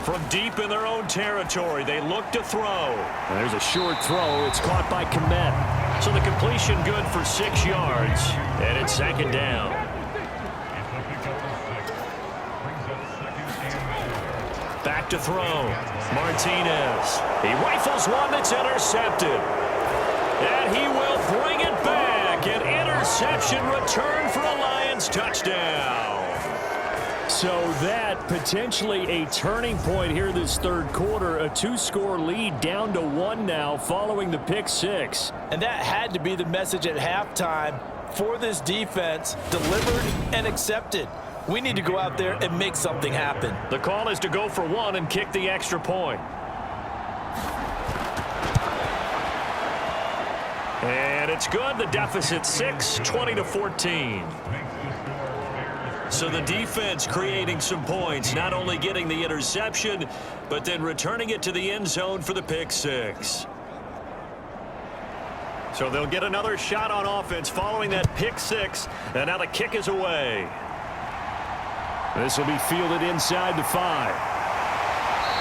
S1: From deep in their own territory, they look to throw. And there's a short throw. It's caught by Komet. So the completion good for 6 yards. And it's 2nd down. Back to throw. Martinez. He rifles one that's intercepted. And he will bring it back. An interception return for a Lions touchdown. So that potentially a turning point here this 3rd quarter. A 2-score lead down to 1 now following the pick 6.
S2: And that had to be the message at halftime for this defense. Delivered and accepted. We need to go out there and make something happen.
S1: The call is to go for 1 and kick the extra point. And it's good. The deficit 6, 20-14. So the defense creating some points, not only getting the interception, but then returning it to the end zone for the pick 6. So they'll get another shot on offense following that pick 6, and now the kick is away. This will be fielded inside the 5.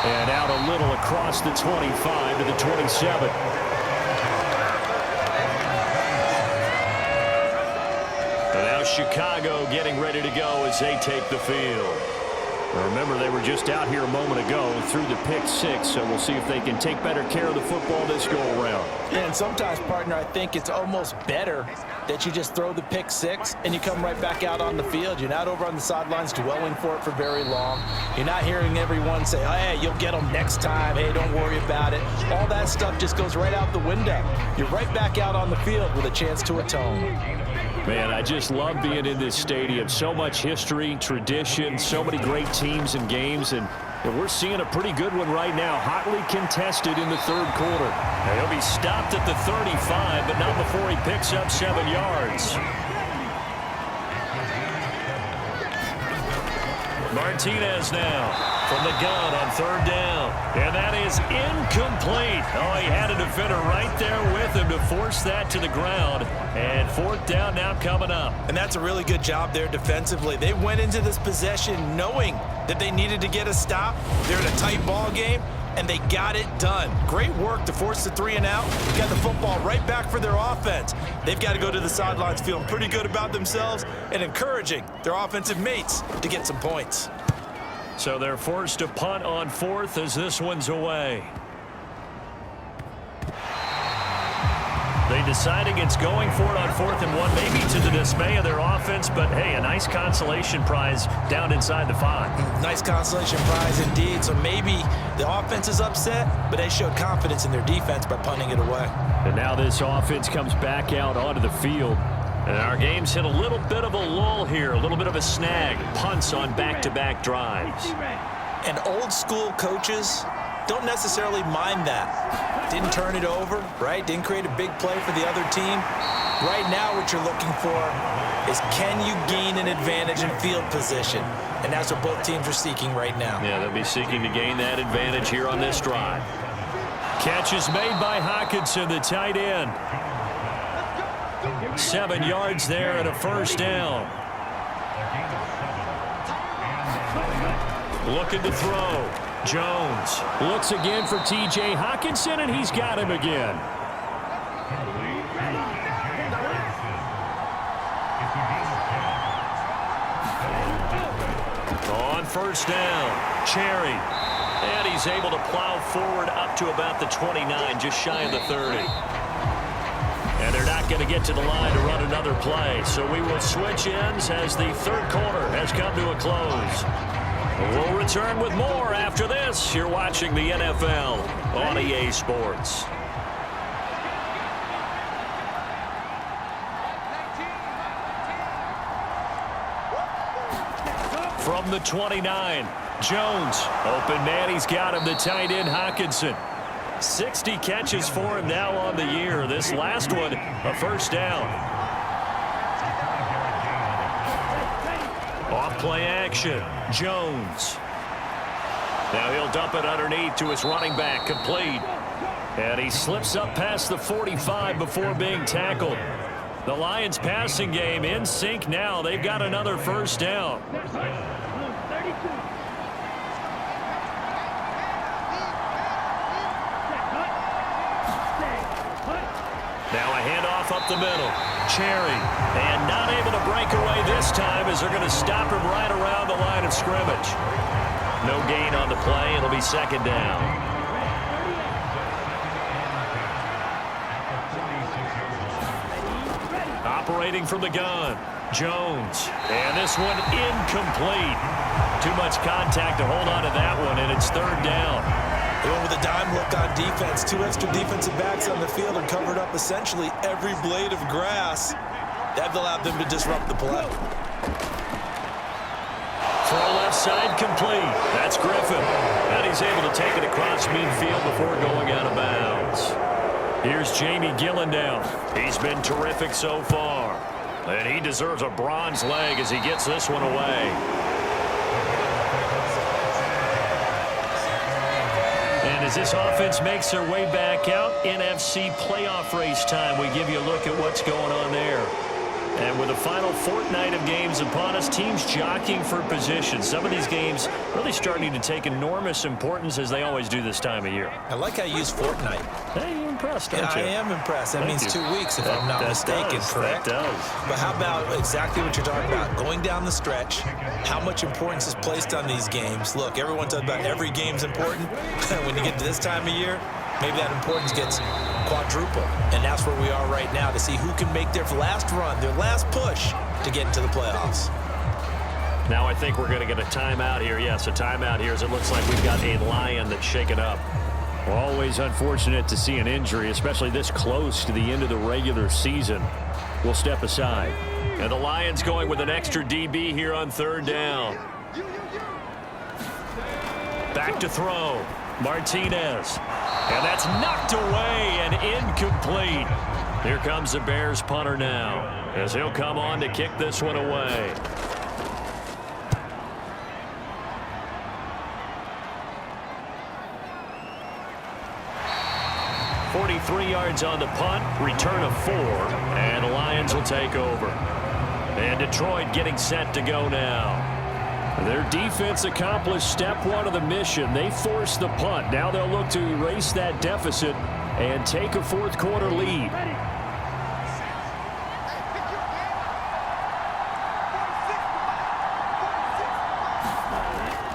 S1: And out a little across the 25 to the 27. now Chicago getting ready to go as they take the field. Now remember, they were just out here a moment ago through the pick six, so we'll see if they can take better care of the football this go-around.
S2: Yeah, and sometimes, partner, I think it's almost better that you just throw the pick six and you come right back out on the field. You're not over on the sidelines dwelling for it for very long. You're not hearing everyone say, oh, hey, you'll get them next time. Hey, don't worry about it. All that stuff just goes right out the window. You're right back out on the field with a chance to atone.
S1: Man, I just love being in this stadium. So much history, tradition, so many great teams and games, and we're seeing a pretty good one right now. Hotly contested in the third quarter. Now, he'll be stopped at the 35, but not before he picks up 7 yards. Martinez now from the gun on third down. And that is incomplete. Oh, he had a defender right there with him to force that to the ground. And fourth down now coming up.
S2: And that's a really good job there defensively. They went into this possession knowing that they needed to get a stop. They're in a tight ball game, and they got it done. Great work to force the 3 and out. Got the football right back for their offense. They've got to go to the sidelines feeling pretty good about themselves and encouraging their offensive mates to get some points.
S1: So they're forced to punt on fourth as this one's away. They decide against going for it on 4th and 1, maybe to the dismay of their offense, but hey, a nice consolation prize down inside the 5.
S2: Nice consolation prize indeed. So maybe the offense is upset, but they showed confidence in their defense by punting it away.
S1: And now this offense comes back out onto the field. And our game's hit a little bit of a lull here, a little bit of a snag. Punts on back-to-back drives.
S2: And old school coaches don't necessarily mind that. Didn't turn it over, right? Didn't create a big play for the other team. Right now what you're looking for is, can you gain an advantage in field position? And that's what both teams are seeking right now.
S1: Yeah, they'll be seeking to gain that advantage here on this drive. Catch is made by Hockenson, the tight end. 7 yards there and a first down. Looking to throw. Jones looks again for T.J. Hockenson, and he's got him again. On first down, Cherry. And he's able to plow forward up to about the 29, just shy of the 30. And they're not going to get to the line to run another play. So we will switch ends as the third quarter has come to a close. We'll return with more after this. You're watching the NFL on EA Sports. From the 29, Jones. Open man, he's got him, the tight end Hockenson. 60 catches for him now on the year. This last one, a first down. Off play action, Jones. Now he'll dump it underneath to his running back, complete. And he slips up past the 45 before being tackled. The Lions passing game in sync now. They've got another first down. Now a handoff up the middle. Cherry. And not able to break away this time as they're going to stop him right around the line of scrimmage. No gain on the play. It'll be second down. Operating from the gun. Jones. And this one incomplete. Too much contact to hold on to that one, and it's third down.
S2: They went with a dime look on defense. 2 extra defensive backs on the field and covered up essentially every blade of grass. That allowed them to disrupt the play.
S1: Throw left side complete. That's Griffin. And he's able to take it across midfield before going out of bounds. Here's Jamie Gillendown. He's been terrific so far. And he deserves a bronze leg as he gets this one away. And as this offense makes their way back out, NFC playoff race time, we give you a look at what's going on there. And with the final fortnight of games upon us, teams jockeying for position. Some of these games really starting to take enormous importance as they always do this time of year.
S2: I like how you use fortnight.
S1: Hey, you're impressed, aren't you?
S2: I am impressed. That means 2 weeks, if I'm not mistaken, correct?
S1: That does.
S2: But how about exactly what you're talking about? Going down the stretch, how much importance is placed on these games. Look, everyone talks about every game's important. When you get to this time of year, maybe that importance gets quadruple. And that's where we are right now to see who can make their last run, their last push to get into the playoffs.
S1: Now I think we're going to get a timeout here. Yes, a timeout here as it looks like we've got a Lion that's shaken up. Well, always unfortunate to see an injury, especially this close to the end of the regular season. We'll step aside. And the Lions going with an extra DB here on third down. Back to throw. Martinez. And that's knocked away and incomplete. Here comes the Bears punter now as he'll come on to kick this one away. 43 yards on the punt, return of 4, and the Lions will take over. And Detroit getting set to go now. Their defense accomplished step 1 of the mission. They forced the punt. Now they'll look to erase that deficit and take a fourth quarter lead.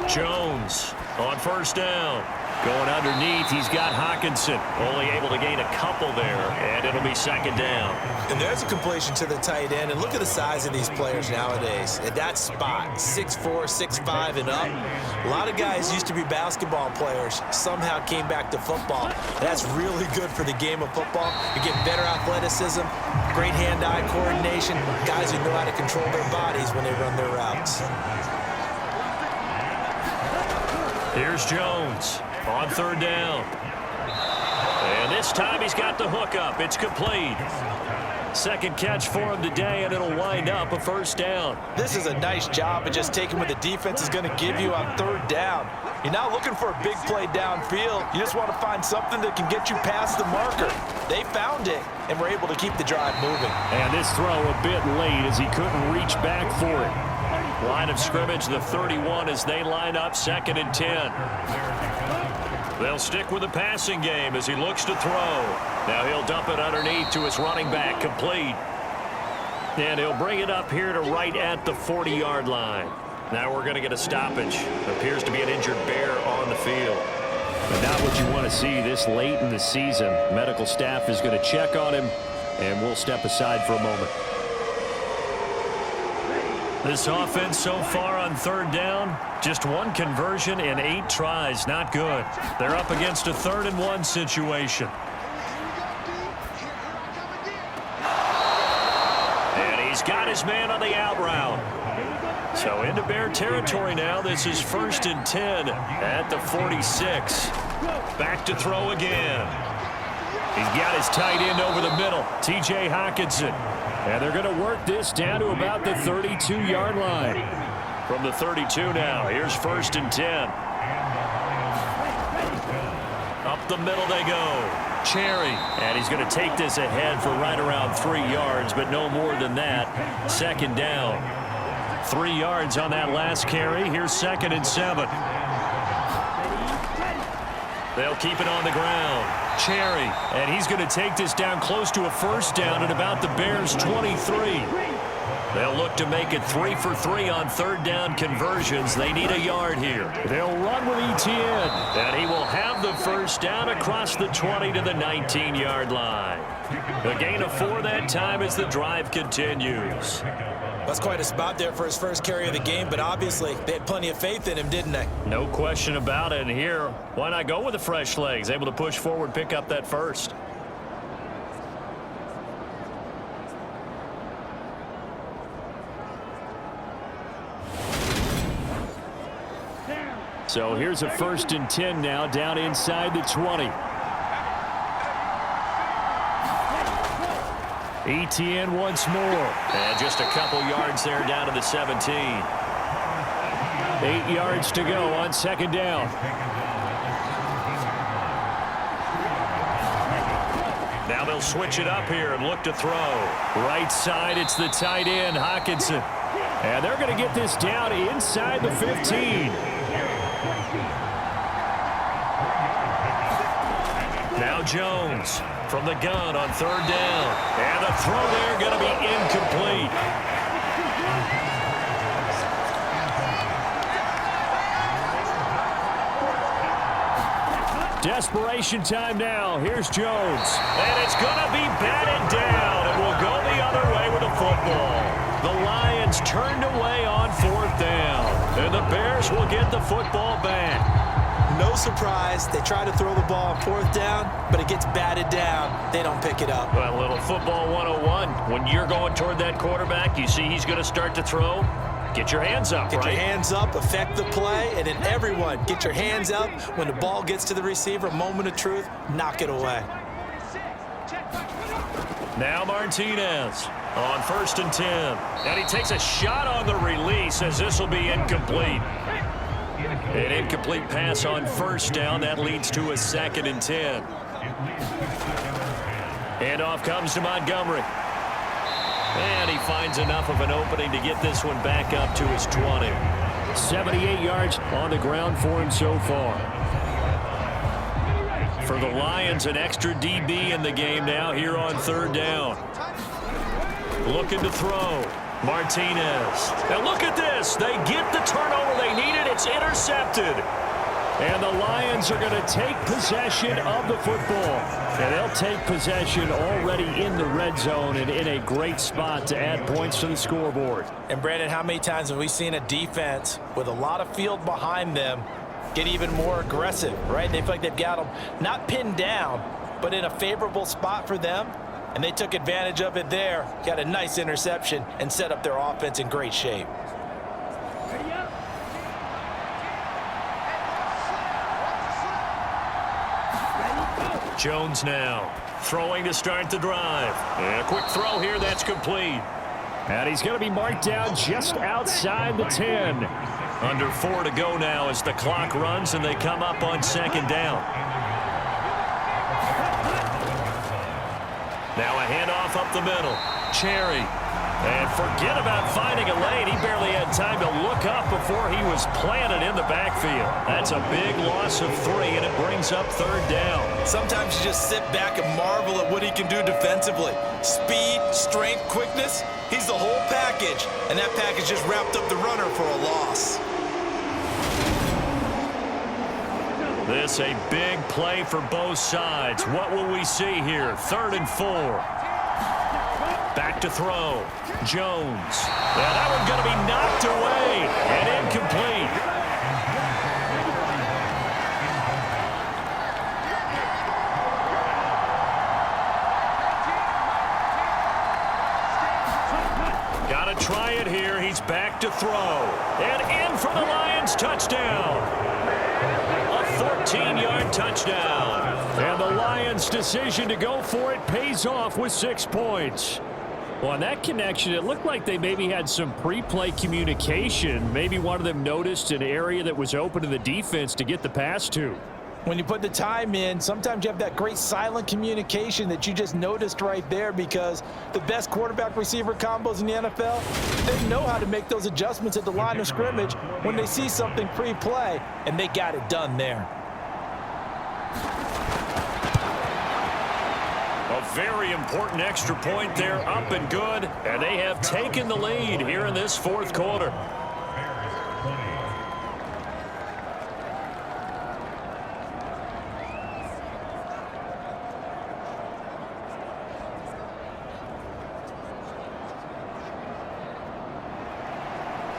S1: Jones on first down. Going underneath, he's got Hawkinson. Only able to gain a couple there, and it'll be second down.
S2: And there's a completion to the tight end. And look at the size of these players nowadays. At that spot, 6'4", 6'5", and up. A lot of guys used to be basketball players, somehow came back to football. And that's really good for the game of football. You get better athleticism, great hand-eye coordination, guys who know how to control their bodies when they run their routes.
S1: Here's Jones on third down. And this time he's got the hook up. It's complete. Second catch for him today, and it'll wind up a first down.
S2: This is a nice job of just taking what the defense is going to give you on third down. You're not looking for a big play downfield. You just want to find something that can get you past the marker. They found it, and were able to keep the drive moving.
S1: And this throw a bit late as he couldn't reach back for it. Line of scrimmage, the 31 as they line up, 2nd and 10. They'll stick with the passing game as he looks to throw. Now he'll dump it underneath to his running back, complete. And he'll bring it up here to right at the 40-yard line. Now we're going to get a stoppage. Appears to be an injured Bear on the field. But not what you want to see this late in the season. Medical staff is going to check on him, and we'll step aside for a moment. This offense so far on third down, just 1 conversion in 8 tries. Not good. They're up against a 3rd and 1 situation. And he's got his man on the out route. So into Bear territory now. This is 1st and 10 at the 46. Back to throw again. He's got his tight end over the middle, T.J. Hawkinson. And they're going to work this down to about the 32-yard line. From the 32 now, here's 1st and 10. Up the middle they go. Cherry. And he's going to take this ahead for right around 3 yards, but no more than that. 2nd down. 3 yards on that last carry. Here's 2nd and 7. They'll keep it on the ground. Cherry, and he's going to take this down close to a first down at about the Bears' 23. They'll look to make it 3 for 3 on third down conversions. They need a yard here. They'll run with Etienne, and he will have the first down across the 20 to the 19-yard line. A gain of 4 that time as the drive continues.
S2: That's quite a spot there for his first carry of the game, but obviously they had plenty of faith in him, didn't they?
S1: No question about it. And here, why not go with the fresh legs? Able to push forward, pick up that first. So here's a 1st and 10 now, down inside the 20. Etienne once more. And just a couple yards there down to the 17. 8 yards to go on 2nd down. Now they'll switch it up here and look to throw. Right side, it's the tight end, Hockenson. And they're going to get this down inside the 15. Now Jones from the gun on third down. And the throw there going to be incomplete. Desperation time now. Here's Jones. And it's going to be batted down. And will go the other way with the football. The Lions turned away on fourth down. And the Bears will get the football back.
S2: No surprise. They try to throw the ball on fourth down, but it gets batted down. They don't pick it up.
S1: Well, a little football 101. When you're going toward that quarterback, you see he's going to start to throw. Get your hands up,
S2: Get your hands up, affect the play, and then everyone get your hands up when the ball gets to the receiver. Moment of truth, knock it away.
S1: Now Martinez on 1st and 10. And he takes a shot on the release as this will be incomplete. An incomplete pass on first down. That leads to a 2nd and 10. Handoff comes to Montgomery. And he finds enough of an opening to get this one back up to his 20. 78 yards on the ground for him so far. For the Lions, an extra DB in the game now here on third down. Looking to throw. Martinez. And look at this. They get the turnover they needed. It's intercepted. And the Lions are going to take possession of the football. And they'll take possession already in the red zone and in a great spot to add points to the scoreboard.
S2: And, Brandon, how many times have we seen a defense with a lot of field behind them get even more aggressive, right? They feel like they've got them not pinned down, but in a favorable spot for them. And they took advantage of it there, got a nice interception, and set up their offense in great shape.
S1: Jones now throwing to start the drive. And a quick throw here that's complete. And he's going to be marked down just outside the 10. Under 4 to go now as the clock runs and they come up on 2nd down. Now a handoff up the middle. Cherry. And forget about finding a lane. He barely had time to look up before he was planted in the backfield. That's a big loss of 3, and it brings up 3rd down.
S2: Sometimes you just sit back and marvel at what he can do defensively. Speed, strength, quickness. He's the whole package, and that package just wrapped up the runner for a loss.
S1: This a big play for both sides. What will we see here? 3rd and 4. Back to throw. Jones. Yeah, that one's going to be knocked away and incomplete. Got to try it here. He's back to throw. And in for the Lions touchdown. A 14-yard touchdown. And the Lions' decision to go for it pays off with 6 points. Well, on that connection, it looked like they maybe had some pre-play communication. Maybe one of them noticed an area that was open to the defense to get the pass to.
S2: When you put the time in, sometimes you have that great silent communication that you just noticed right there, because the best quarterback-receiver combos in the NFL, they know how to make those adjustments at the line of scrimmage when they see something pre-play, and they got it done there.
S1: A very important extra point there, up and good, and they have taken the lead here in this 4th quarter.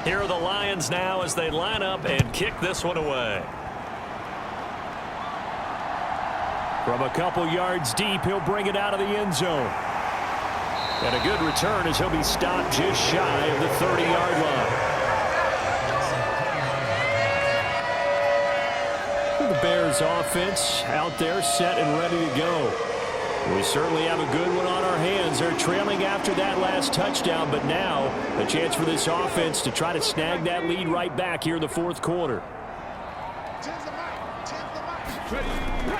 S1: Here are the Lions now as they line up and kick this one away. From a couple yards deep, he'll bring it out of the end zone. And a good return as he'll be stopped just shy of the 30-yard line. The Bears offense out there set and ready to go. We certainly have a good one on our hands. They're trailing after that last touchdown, but now a chance for this offense to try to snag that lead right back here in the 4th quarter.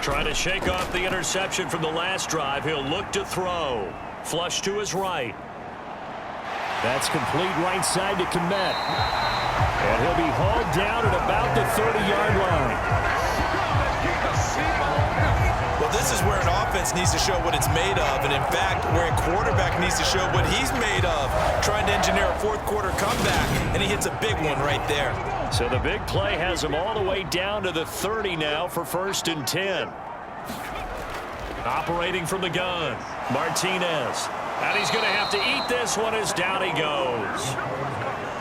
S1: Trying to shake off the interception from the last drive. He'll look to throw. Flush to his right. That's complete right side to Kmet. And he'll be hauled down at about the 30-yard line.
S2: Well, this is where an offense needs to show what it's made of, and in fact, where a quarterback needs to show what he's made of, trying to engineer a fourth-quarter comeback, and he hits a big one right there.
S1: So the big play has him all the way down to the 30 now for 1st and 10. Operating from the gun, Martinez. And he's going to have to eat this one as down he goes.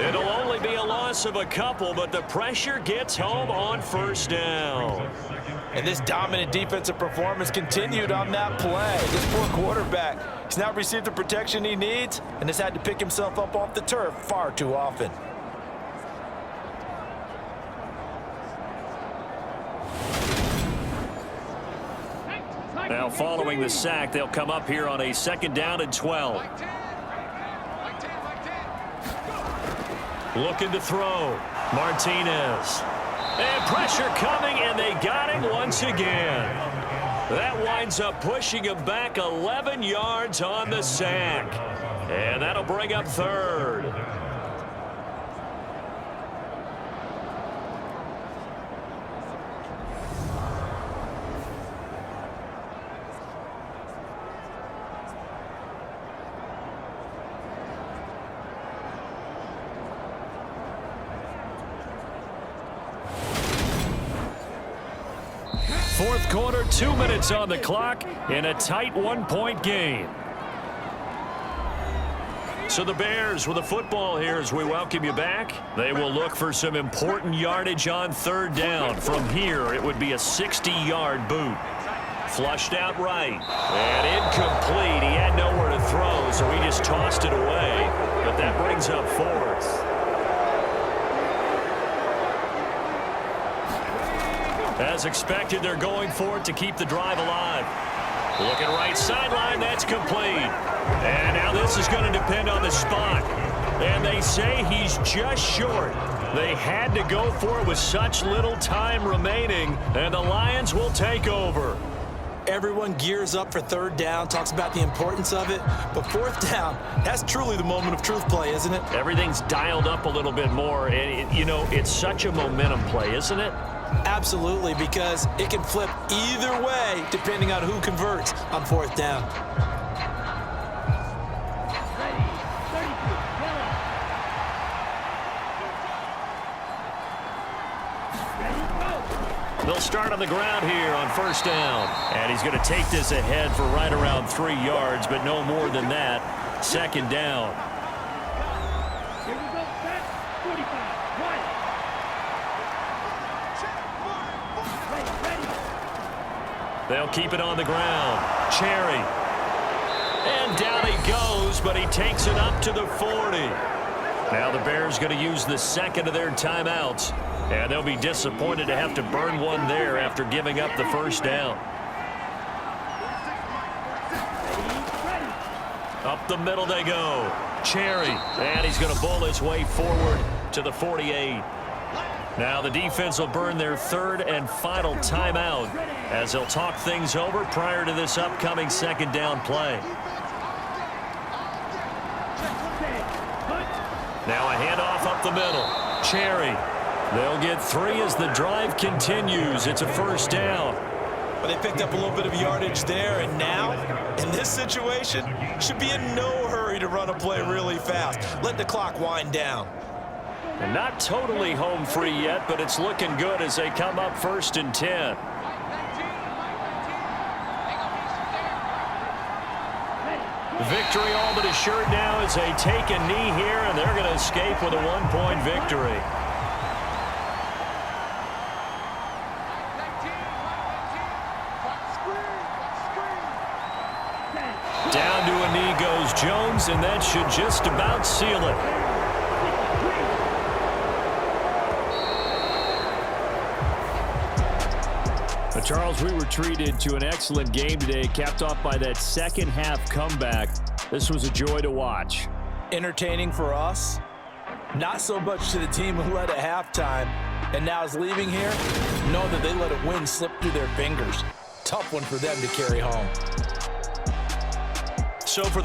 S1: It'll only be a loss of a couple, but the pressure gets home on 1st down.
S2: And this dominant defensive performance continued on that play. This poor quarterback, he's not received the protection he needs and has had to pick himself up off the turf far too often.
S1: Now following the sack, they'll come up here on a 2nd down and 12. Looking to throw. Martinez. And pressure coming, and they got him once again. That winds up pushing him back 11 yards on the sack. And that'll bring up 3rd. Fourth quarter, 2 minutes on the clock in a tight 1-point game. So the Bears with the football here as we welcome you back. They will look for some important yardage on 3rd down. From here, it would be a 60-yard boot. Flushed out right. And incomplete. He had nowhere to throw, so he just tossed it away. But that brings up 4th. As expected, they're going for it to keep the drive alive. Looking right sideline, that's complete. And now this is going to depend on the spot. And they say he's just short. They had to go for it with such little time remaining, and the Lions will take over.
S2: Everyone gears up for 3rd down, talks about the importance of it. But 4th down, that's truly the moment of truth play, isn't it?
S1: Everything's dialed up a little bit more. And, you know, it's such a momentum play, isn't it?
S2: Absolutely, because it can flip either way depending on who converts on 4th down.
S1: They'll start on the ground here on 1st down. And he's going to take this ahead for right around 3 yards, but no more than that. 2nd down. They'll keep it on the ground. Cherry. And down he goes, but he takes it up to the 40. Now the Bears going to use the 2nd of their timeouts. And they'll be disappointed to have to burn one there after giving up the 1st down. Up the middle they go. Cherry. And he's going to bowl his way forward to the 48. Now the defense will burn their 3rd and final timeout as they'll talk things over prior to this upcoming 2nd down play. Now a handoff up the middle. Cherry. They'll get 3 as the drive continues. It's a 1st down.
S2: But they picked up a little bit of yardage there, and now, in this situation, should be in no hurry to run a play really fast. Let the clock wind down.
S1: And not totally home free yet, but it's looking good as they come up 1st and 10. Victory all but assured now as they take a knee here, and they're going to escape with a 1-point victory. Down to a knee goes Jones, and that should just about seal it. Charles, we were treated to an excellent game today, capped off by that second half comeback. This was a joy to watch.
S2: Entertaining for us, not so much to the team who led at halftime. and now is leaving here knowing that they let a win slip through their fingers. Tough one for them to carry home.
S4: So for